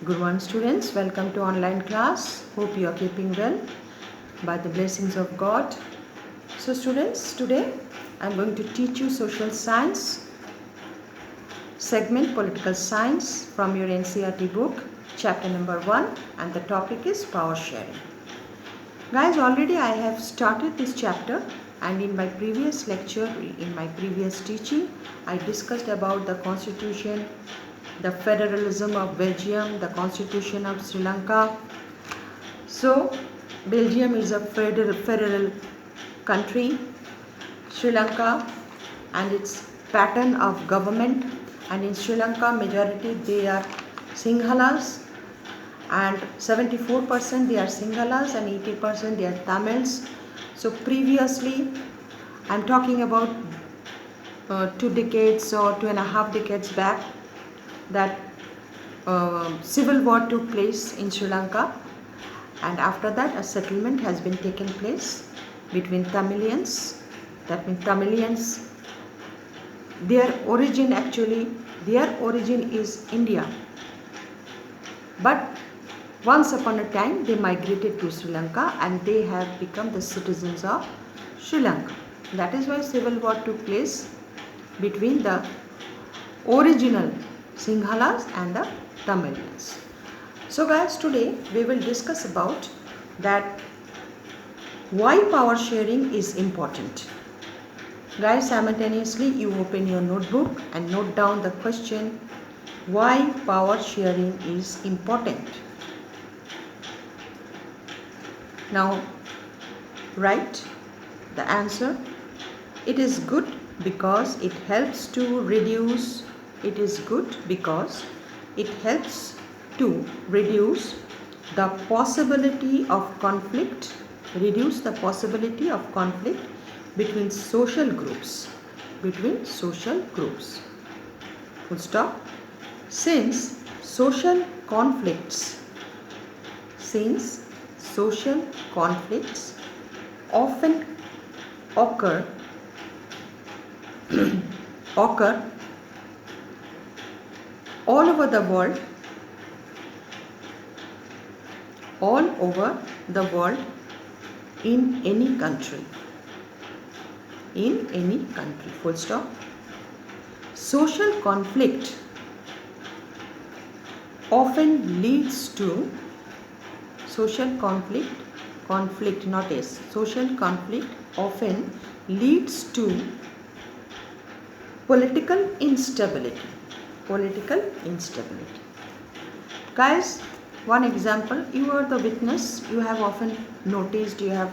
Good morning students, welcome to online class. Hope you are keeping well by the blessings of God. So students, today I am going to teach you social science segment political science from your NCERT book, chapter number 1, and the topic is power sharing. Guys, already I have started this chapter, and in my previous lecture, in my previous teaching, I discussed about the constitution, the federalism of Belgium, the constitution of Sri Lanka. So Belgium is a federal country, Sri Lanka and its pattern of government, and in Sri Lanka majority they are Sinhalas, and 74% they are Sinhalas and 80% they are Tamils. So previously I am talking about 2 decades or 2.5 decades back, that civil war took place in Sri Lanka, and after that a settlement has been taken place between Tamilians. That means Tamilians, their origin is India, but once upon a time they migrated to Sri Lanka and they have become the citizens of Sri Lanka. That is why civil war took place between the original Sinhalas and the Tamilians. So guys, today we will discuss about that why power sharing is important. Guys, simultaneously you open your notebook and note down the question, why power sharing is important. Now write the answer. It is good because it helps to reduce the possibility of conflict, between social groups. Full stop. Since social conflicts often occur all over the world in any country. Full stop. Social conflict often leads to social conflict often leads to political instability. Guys, one example, you are the witness, you have often noticed, you have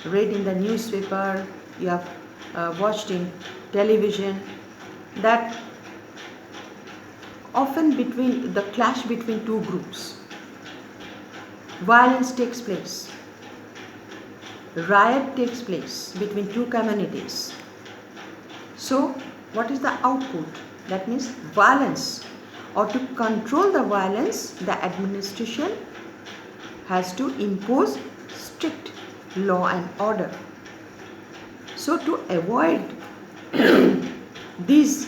read in the newspaper, you have watched in television, that often between the clash between two groups, violence takes place, riot takes place between two communities. So what is the output? That means violence, or to control the violence, the administration has to impose strict law and order. So to avoid these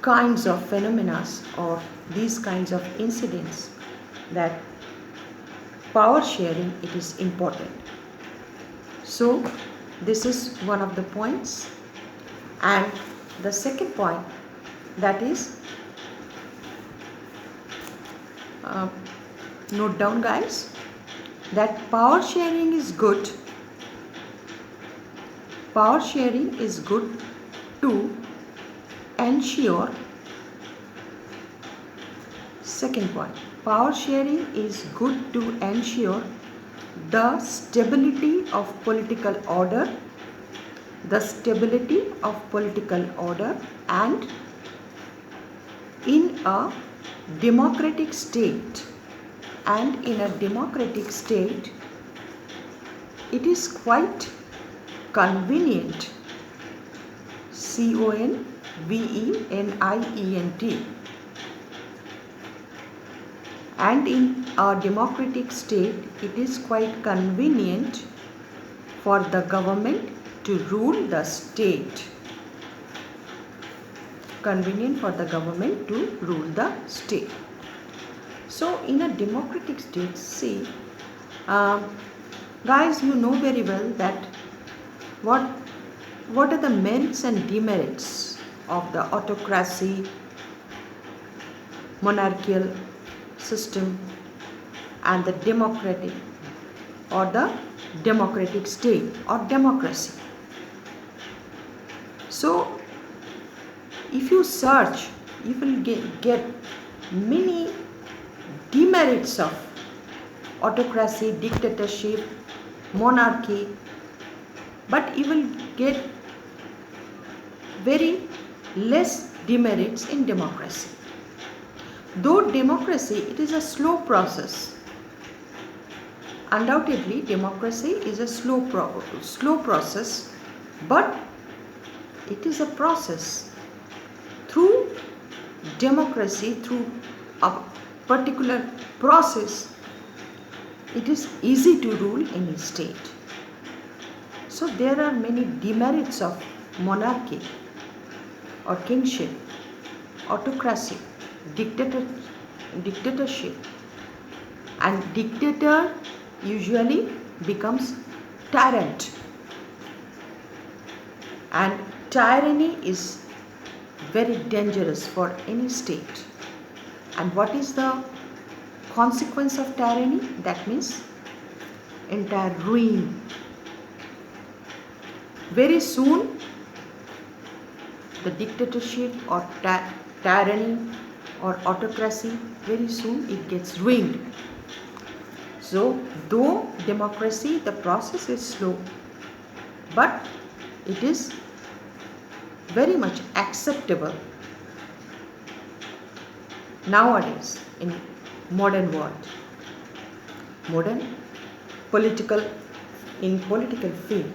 kinds of phenomena or these kinds of incidents, that power sharing, it is important. So this is one of the points. And the second point, that is, note down guys, that power sharing is good to ensure, second point, power sharing is good to ensure the stability of political order, and in a democratic state, it is quite convenient, convenient, and in a democratic state it is quite convenient for the government to rule the state. So in a democratic state, see, guys, you know very well that what are the merits and demerits of the autocracy, monarchical system, and the democratic state or democracy. So if you search, you will get many demerits of autocracy, dictatorship, monarchy, but you will get very less demerits in democracy. Though democracy, it is a slow process. Undoubtedly, democracy is a slow process, but it is a process. Through democracy, through a particular process, it is easy to rule any state. So there are many demerits of monarchy or kingship, autocracy, dictatorship, and dictator usually becomes tyrant, and tyranny is very dangerous for any state. And what is the consequence of tyranny? That means entire ruin. Very soon the dictatorship or tyranny or autocracy, very soon it gets ruined. So though democracy, the process is slow, but it is very much acceptable nowadays in modern world, modern political field.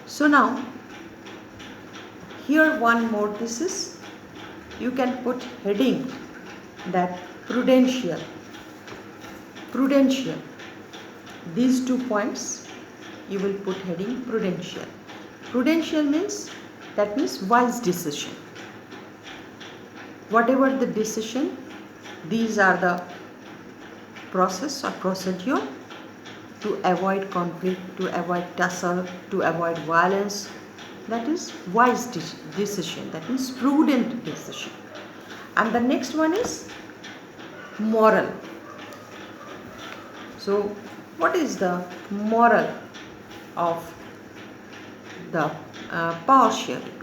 So now here one more, this is, you can put heading that prudential. These 2 points you will put heading prudential. Prudential means, that means wise decision. Whatever the decision, these are the process or procedure to avoid conflict, to avoid tussle, to avoid violence. That is wise decision, that means prudent decision. And the next one is moral. So what is the moral of the power sharing?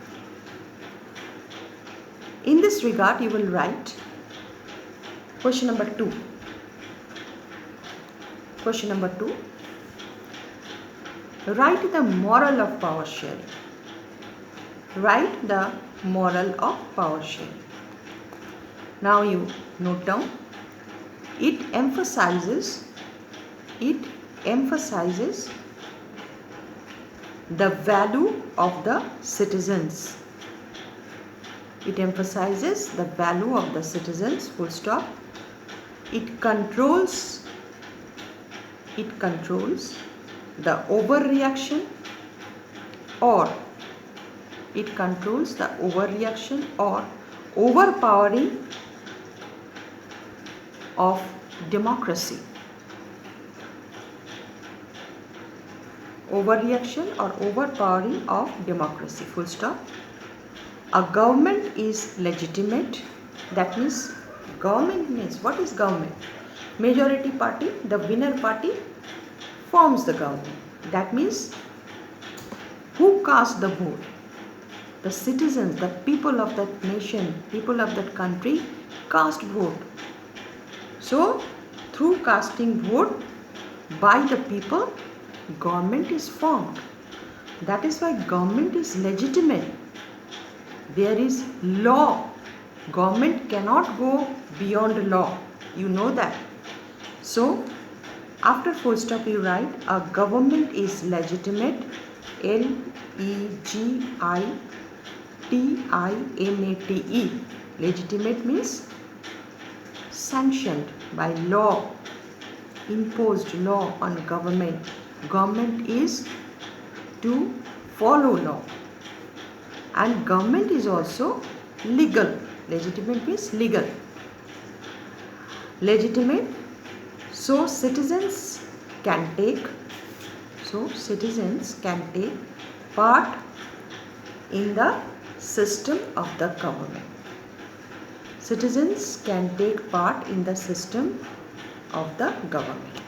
In this regard, you will write question number 2. Question number 2. Write the moral of power sharing. Write the moral of power sharing. Now you note down. It emphasizes the value of the citizens. It emphasizes the value of the citizens, full stop. It controls the overreaction or overpowering of democracy. Overreaction or overpowering of democracy, full stop. A government is legitimate. That means, government means, what is government? Majority party, the winner party forms the government. That means, who cast the vote? The citizens, the people of that nation, people of that country cast vote. So through casting vote by the people, government is formed. That is why government is legitimate. There is law. Government cannot go beyond law. You know that. So after full stop you write, a government is legitimate. Legitimate. Legitimate means sanctioned by law, imposed law on government. Government is to follow law, and government is also legal. Legitimate means legal. legitimate. So citizens can take part in the system of the government. Citizens can take part in the system of the government.